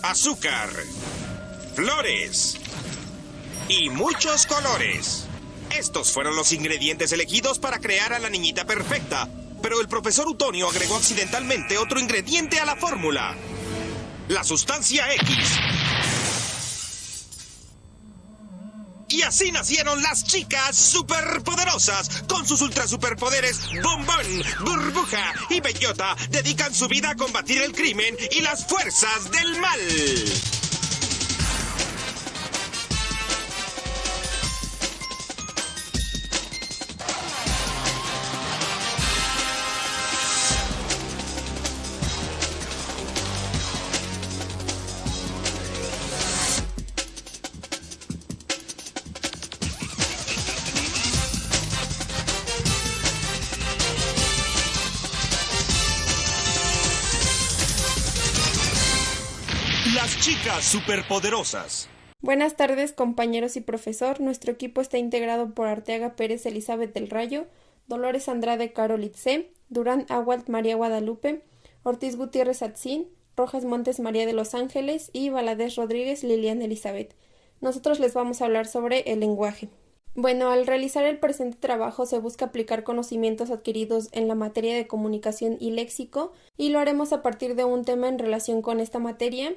azúcar, flores y muchos colores. Estos fueron los ingredientes elegidos para crear a la niñita perfecta, pero el profesor Utonio agregó accidentalmente otro ingrediente a la fórmula: la sustancia X. Y así nacieron las chicas superpoderosas. Con sus ultra superpoderes, Bombón, Burbuja y Bellota dedican su vida a combatir el crimen y las fuerzas del mal. Las chicas superpoderosas. Buenas tardes, compañeros y profesor. Nuestro equipo está integrado por Arteaga Pérez Elizabeth del Rayo, Dolores Andrade Carol Itze, Durán Awalt María Guadalupe, Ortiz Gutiérrez Atzin, Rojas Montes María de los Ángeles y Valadez Rodríguez Liliana Elizabeth. Nosotros les vamos a hablar sobre el lenguaje. Bueno, al realizar el presente trabajo se busca aplicar conocimientos adquiridos en la materia de comunicación y léxico, y lo haremos a partir de un tema en relación con esta materia.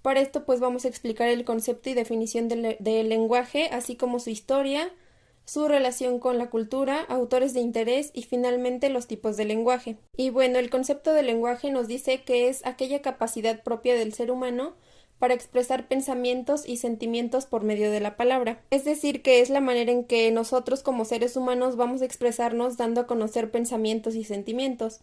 Para esto pues vamos a explicar el concepto y definición del lenguaje, así como su historia, su relación con la cultura, autores de interés y finalmente los tipos de lenguaje. Y bueno, el concepto de lenguaje nos dice que es aquella capacidad propia del ser humano para expresar pensamientos y sentimientos por medio de la palabra. Es decir, que es la manera en que nosotros como seres humanos vamos a expresarnos dando a conocer pensamientos y sentimientos.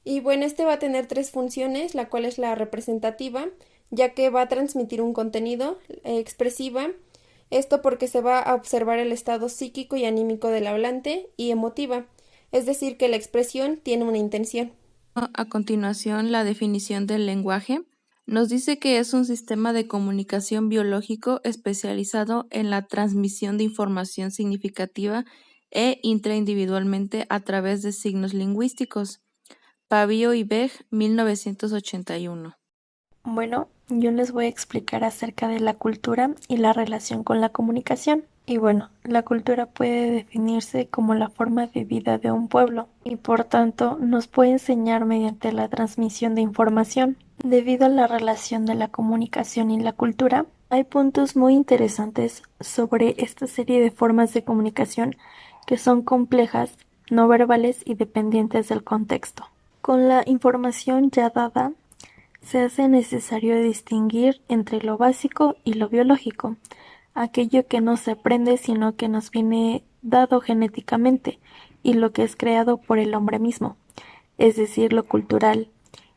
Y bueno, este va a tener tres funciones, la cual es la representativa, ya que va a transmitir un contenido, expresiva, esto porque se va a observar el estado psíquico y anímico del hablante, y emotiva, es decir, que la expresión tiene una intención. A continuación, la definición del lenguaje nos dice que es un sistema de comunicación biológico especializado en la transmisión de información significativa e intraindividualmente a través de signos lingüísticos. Pavio y Beg, 1981. Bueno, yo les voy a explicar acerca de la cultura y la relación con la comunicación. Y bueno, la cultura puede definirse como la forma de vida de un pueblo y por tanto nos puede enseñar mediante la transmisión de información. Debido a la relación de la comunicación y la cultura, hay puntos muy interesantes sobre esta serie de formas de comunicación que son complejas, no verbales y dependientes del contexto. Con la información ya dada, se hace necesario distinguir entre lo básico y lo biológico, aquello que no se aprende sino que nos viene dado genéticamente, y lo que es creado por el hombre mismo, es decir, lo cultural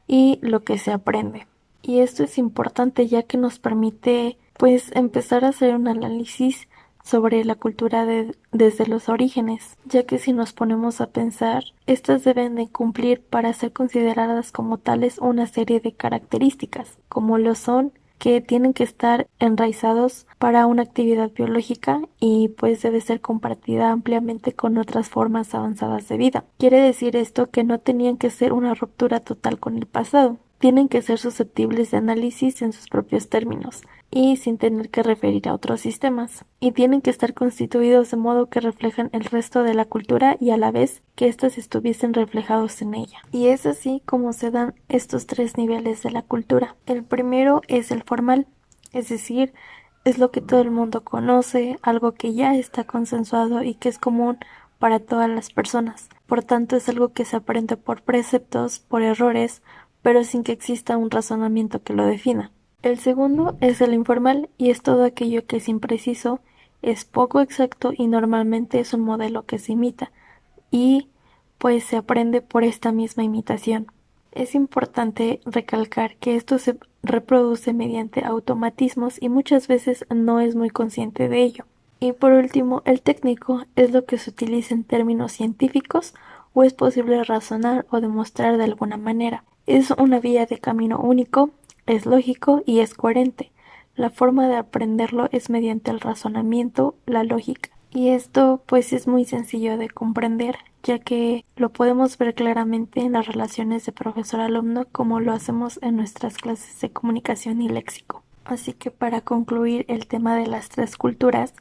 y lo que se aprende. Y esto es importante ya que nos permite pues empezar a hacer un análisis sobre la cultura desde los orígenes, ya que si nos ponemos a pensar, estas deben de cumplir para ser consideradas como tales una serie de características, como lo son que tienen que estar enraizados para una actividad biológica y pues debe ser compartida ampliamente con otras formas avanzadas de vida. Quiere decir esto que no tenían que ser una ruptura total con el pasado, tienen que ser susceptibles de análisis en sus propios términos y sin tener que referir a otros sistemas, y tienen que estar constituidos de modo que reflejan el resto de la cultura y a la vez que éstas estuviesen reflejados en ella. Y es así como se dan estos tres niveles de la cultura. El primero es el formal, es decir, es lo que todo el mundo conoce, algo que ya está consensuado y que es común para todas las personas. Por tanto, es algo que se aprende por preceptos, por errores, pero sin que exista un razonamiento que lo defina. El segundo es el informal y es todo aquello que es impreciso, es poco exacto y normalmente es un modelo que se imita y pues se aprende por esta misma imitación. Es importante recalcar que esto se reproduce mediante automatismos y muchas veces no es muy consciente de ello. Y por último, el técnico es lo que se utiliza en términos científicos o es posible razonar o demostrar de alguna manera. Es una vía de camino único, es lógico y es coherente. La forma de aprenderlo es mediante el razonamiento, la lógica. Y esto pues es muy sencillo de comprender, ya que lo podemos ver claramente en las relaciones de profesor-alumno como lo hacemos en nuestras clases de comunicación y léxico. Así que para concluir el tema de las tres culturas,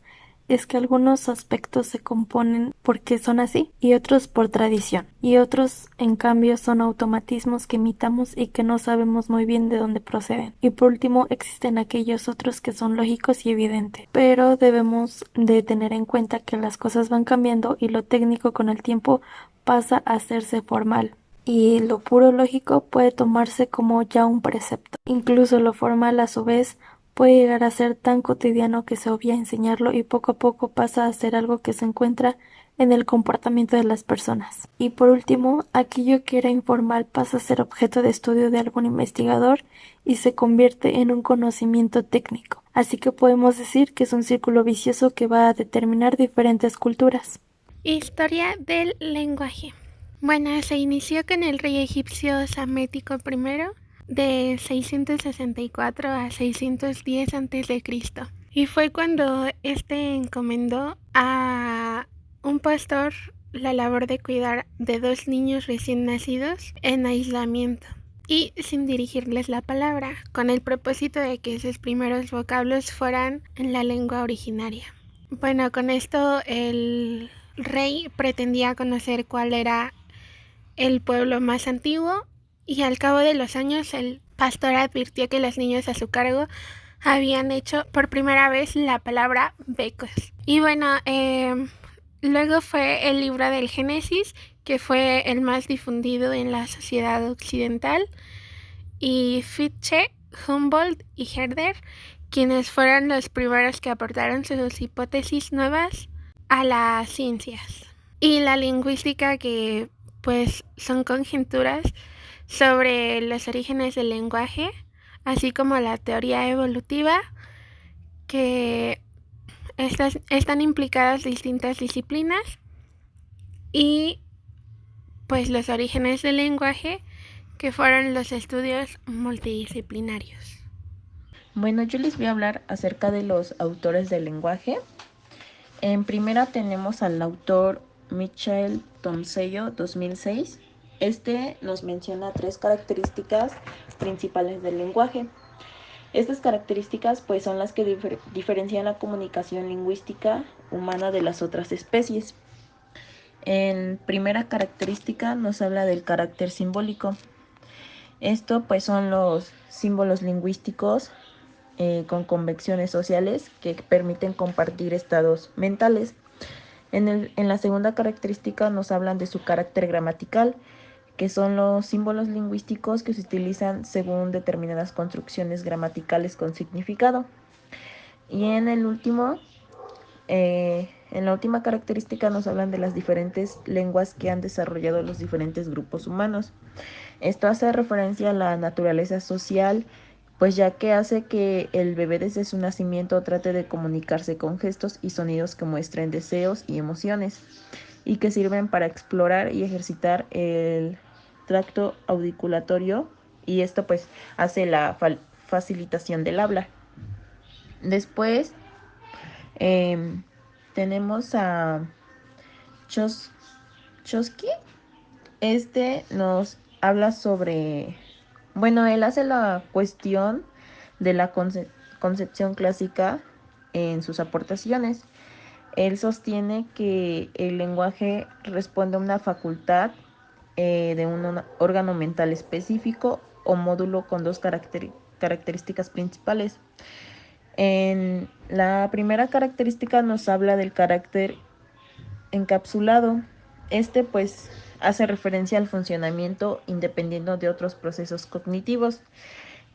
es que algunos aspectos se componen porque son así y otros por tradición y otros en cambio son automatismos que imitamos y que no sabemos muy bien de dónde proceden. Y por último existen aquellos otros que son lógicos y evidentes, pero debemos de tener en cuenta que las cosas van cambiando y lo técnico con el tiempo pasa a hacerse formal. Y lo puro lógico puede tomarse como ya un precepto. Incluso lo formal a su vez puede llegar a ser tan cotidiano que se obvia enseñarlo y poco a poco pasa a ser algo que se encuentra en el comportamiento de las personas. Y por último, aquello que era informal pasa a ser objeto de estudio de algún investigador y se convierte en un conocimiento técnico. Así que podemos decir que es un círculo vicioso que va a determinar diferentes culturas. Historia del lenguaje. Bueno, se inició con el rey egipcio Psamético I de 664 a 610 a.C. Y fue cuando este encomendó a un pastor la labor de cuidar de 2 niños recién nacidos en aislamiento y sin dirigirles la palabra, con el propósito de que sus primeros vocablos fueran en la lengua originaria. Bueno, con esto el rey pretendía conocer cuál era el pueblo más antiguo y al cabo de los años el pastor advirtió que los niños a su cargo habían hecho por primera vez la palabra becos. Y bueno, luego fue el libro del Génesis, que fue el más difundido en la sociedad occidental, y Fichte, Humboldt y Herder, quienes fueron los primeros que aportaron sus hipótesis nuevas a las ciencias. Y la lingüística, que pues son conjeturas sobre los orígenes del lenguaje, así como la teoría evolutiva, que están implicadas distintas disciplinas, y pues los orígenes del lenguaje, que fueron los estudios multidisciplinarios. Bueno, yo les voy a hablar acerca de los autores del lenguaje. En primera tenemos al autor Michael Tomasello, 2006. Este nos menciona 3 características principales del lenguaje. Estas características pues son las que diferencian la comunicación lingüística humana de las otras especies. En primera característica nos habla del carácter simbólico. Esto pues son los símbolos lingüísticos con convenciones sociales que permiten compartir estados mentales. En la segunda característica nos hablan de su carácter gramatical, que son los símbolos lingüísticos que se utilizan según determinadas construcciones gramaticales con significado. Y en la última característica nos hablan de las diferentes lenguas que han desarrollado los diferentes grupos humanos. Esto hace referencia a la naturaleza social, pues ya que hace que el bebé desde su nacimiento trate de comunicarse con gestos y sonidos que muestren deseos y emociones, y que sirven para explorar y ejercitar el tracto audiculatorio, y esto pues hace la facilitación del habla. Después tenemos a Chomsky. Este nos habla sobre, él hace la cuestión de la concepción clásica en sus aportaciones. Él sostiene que el lenguaje responde a una facultad de un órgano mental específico o módulo con 2 características principales. En la primera característica nos habla del carácter encapsulado. Este pues hace referencia al funcionamiento independiente de otros procesos cognitivos.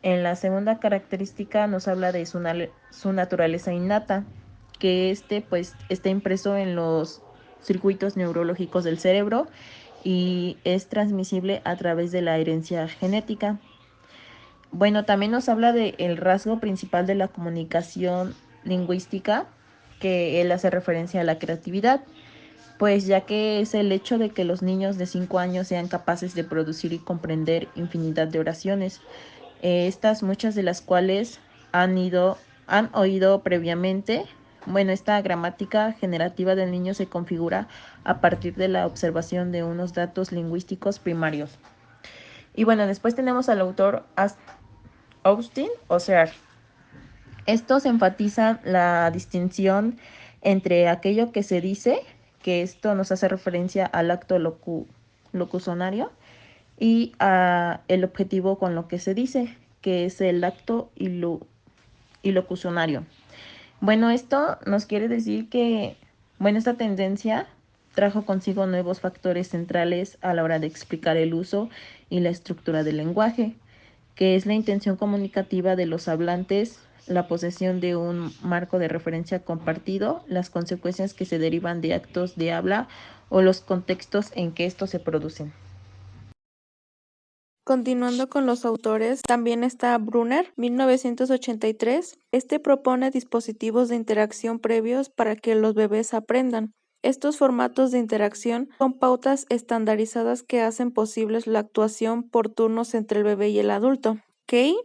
En la segunda característica nos habla de su naturaleza innata, que pues está impreso en los circuitos neurológicos del cerebro y es transmisible a través de la herencia genética. Bueno, también nos habla del rasgo principal de la comunicación lingüística, que él hace referencia a la creatividad, pues ya que es el hecho de que los niños de 5 años sean capaces de producir y comprender infinidad de oraciones, muchas de las cuales han oído previamente, Bueno, esta gramática generativa del niño se configura a partir de la observación de unos datos lingüísticos primarios. Y bueno, después tenemos al autor Austin Osear. Estos enfatizan la distinción entre aquello que se dice, que esto nos hace referencia al acto locucionario, y el objetivo con lo que se dice, que es el acto ilocucionario. Bueno, esto nos quiere decir que, bueno, esta tendencia trajo consigo nuevos factores centrales a la hora de explicar el uso y la estructura del lenguaje, que es la intención comunicativa de los hablantes, la posesión de un marco de referencia compartido, las consecuencias que se derivan de actos de habla o los contextos en que estos se producen. Continuando con los autores, también está Brunner, 1983. Este propone dispositivos de interacción previos para que los bebés aprendan. Estos formatos de interacción son pautas estandarizadas que hacen posibles la actuación por turnos entre el bebé y el adulto. Kay,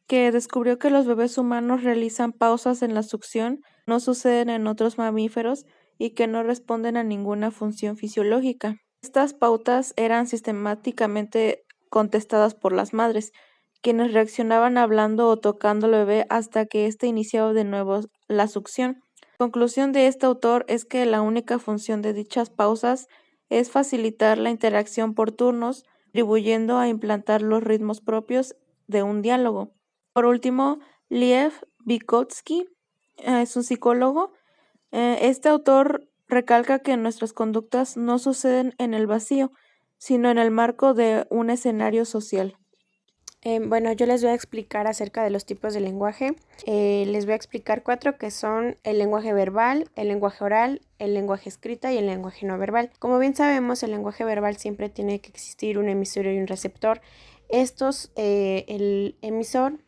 que descubrió que los bebés humanos realizan pausas en la succión, no suceden en otros mamíferos y que no responden a ninguna función fisiológica. Estas pautas eran sistemáticamente contestadas por las madres, quienes reaccionaban hablando o tocando al bebé hasta que éste iniciaba de nuevo la succión. La conclusión de este autor es que la única función de dichas pausas es facilitar la interacción por turnos, contribuyendo a implantar los ritmos propios de un diálogo. Por último, Lev Vygotsky es un psicólogo. Este autor recalca que nuestras conductas no suceden en el vacío, sino en el marco de un escenario social. Bueno, yo les voy a explicar acerca de los tipos de lenguaje. Les voy a explicar 4 que son el lenguaje verbal, el lenguaje oral, el lenguaje escrita y el lenguaje no verbal. Como bien sabemos, el lenguaje verbal siempre tiene que existir un emisor y un receptor. El emisor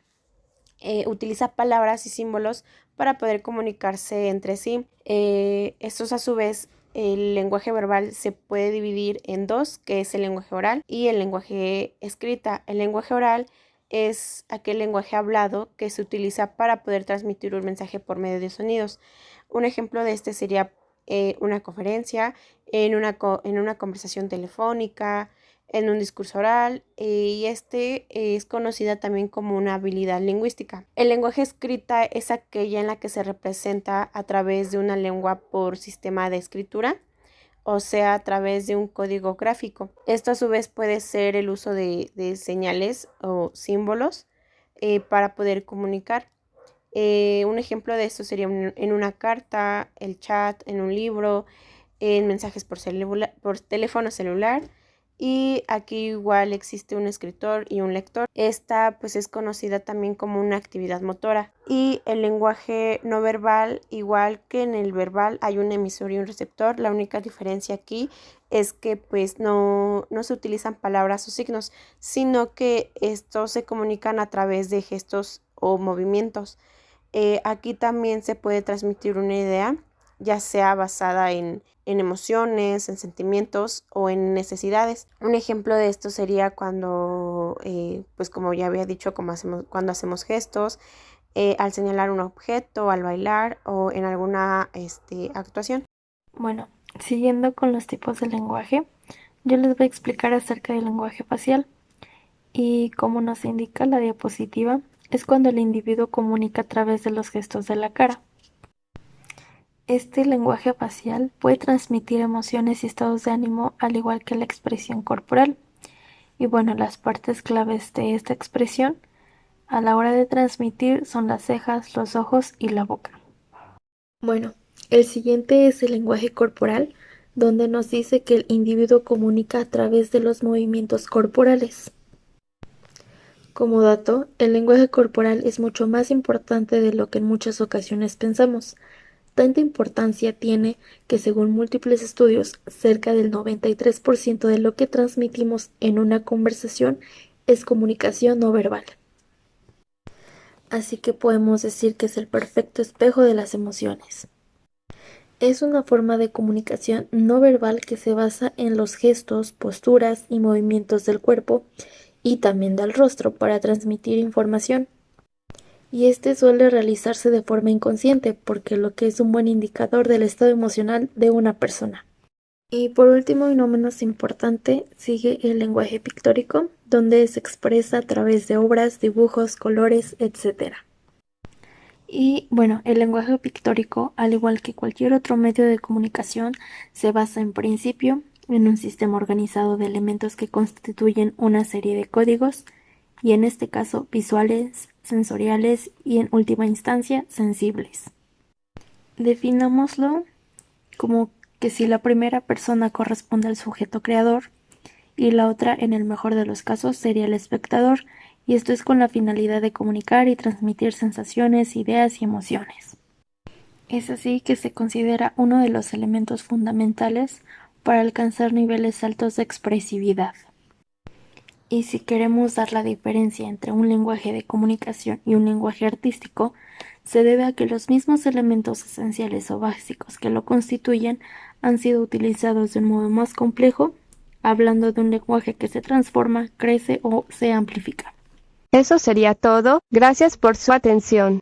utiliza palabras y símbolos para poder comunicarse entre sí. Estos a su vez, el lenguaje verbal se puede dividir en 2, que es el lenguaje oral y el lenguaje escrita. El lenguaje oral es aquel lenguaje hablado que se utiliza para poder transmitir un mensaje por medio de sonidos. Un ejemplo de este sería una conferencia, en una conversación telefónica, en un discurso oral, y es conocida también como una habilidad lingüística. El lenguaje escrita es aquella en la que se representa a través de una lengua por sistema de escritura, o sea, a través de un código gráfico. Esto a su vez puede ser el uso de señales o símbolos para poder comunicar. Un ejemplo de esto sería en una carta, el chat, en un libro, en mensajes por teléfono celular. Y aquí igual existe un escritor y un lector. Esta pues es conocida también como una actividad motora. Y el lenguaje no verbal, igual que en el verbal, hay un emisor y un receptor. La única diferencia aquí es que pues no se utilizan palabras o signos, sino que estos se comunican a través de gestos o movimientos. Aquí también se puede transmitir una idea, ya sea basada en emociones, en sentimientos o en necesidades. Un ejemplo de esto sería cuando, pues como ya había dicho, cuando hacemos gestos, al señalar un objeto, al bailar o en alguna actuación. Bueno, siguiendo con los tipos de lenguaje, yo les voy a explicar acerca del lenguaje facial. Y como nos indica la diapositiva, es cuando el individuo comunica a través de los gestos de la cara. Este lenguaje facial puede transmitir emociones y estados de ánimo al igual que la expresión corporal. Y bueno, las partes claves de esta expresión a la hora de transmitir son las cejas, los ojos y la boca. Bueno, el siguiente es el lenguaje corporal, donde nos dice que el individuo comunica a través de los movimientos corporales. Como dato, el lenguaje corporal es mucho más importante de lo que en muchas ocasiones pensamos. Tanta importancia tiene que, según múltiples estudios, cerca del 93% de lo que transmitimos en una conversación es comunicación no verbal. Así que podemos decir que es el perfecto espejo de las emociones. Es una forma de comunicación no verbal que se basa en los gestos, posturas y movimientos del cuerpo y también del rostro para transmitir información. y este suele realizarse de forma inconsciente, porque lo que es un buen indicador del estado emocional de una persona. Y por último y no menos importante, sigue el lenguaje pictórico, donde se expresa a través de obras, dibujos, colores, etc. Y bueno, el lenguaje pictórico, al igual que cualquier otro medio de comunicación, se basa en principio en un sistema organizado de elementos que constituyen una serie de códigos, y en este caso visuales, sensoriales y en última instancia sensibles. Definámoslo como que si la primera persona corresponde al sujeto creador y la otra, en el mejor de los casos, sería el espectador, y esto es con la finalidad de comunicar y transmitir sensaciones, ideas y emociones. Es así que se considera uno de los elementos fundamentales para alcanzar niveles altos de expresividad. Y si queremos dar la diferencia entre un lenguaje de comunicación y un lenguaje artístico, se debe a que los mismos elementos esenciales o básicos que lo constituyen han sido utilizados de un modo más complejo, hablando de un lenguaje que se transforma, crece o se amplifica. Eso sería todo, gracias por su atención.